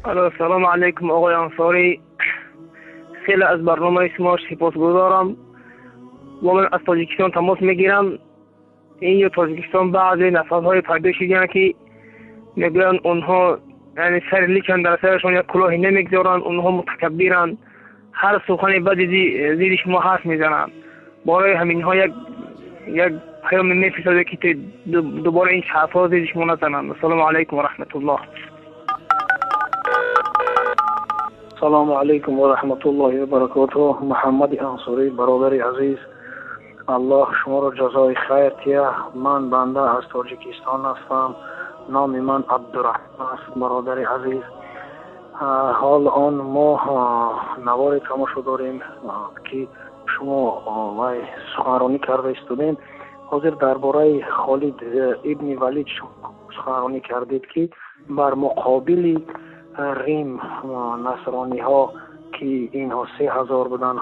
الو، سلام علیکم آقای انصاری. خیلی از برنامه شما سپاسگزارم و من از تاجیکستان تماس میگیرم. این یا تاجیکستان بعضی نسل‌های پیدا شدن که میگن اونها یعنی سر لیکن در سرشون یک کلاهی نمیگذارن، اونها متکبرن، هر سخنی بدی زیر شما حرف میزنن. برای همین ها یک پیام میفرستاده که دوباره این حرفا زیر شما نزنن. السلام علیکم و رحمت الله. سلام علیکم و رحمت الله و برکاته. محمد انصاری برادر عزیز، الله شما را جزای خیر تیه. من بنده از تاجیکستان هستم. نام من عبدالرحمن است. برادر عزیز، حال آن ما نوار تماشا داریم که شما وای سخنرانی کرده استودین. حاضر درباره خالد ابن ولید شما سخنرانی کردید که بر مقابل ریم نصرانی ها که اینها 3000 بودن،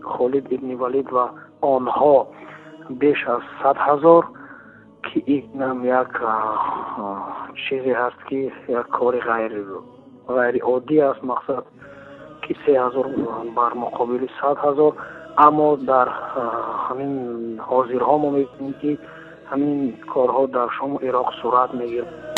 خالد ابن ولید و آنها بیش از 100,000، که این هم یک چیزی هست که یک کار غیر عادی است. مقصد که 3000 بر مقابل 100,000. اما در همین حاضرها ما می‌بینیم که همین کارها در شام عراق صورت میگیرد.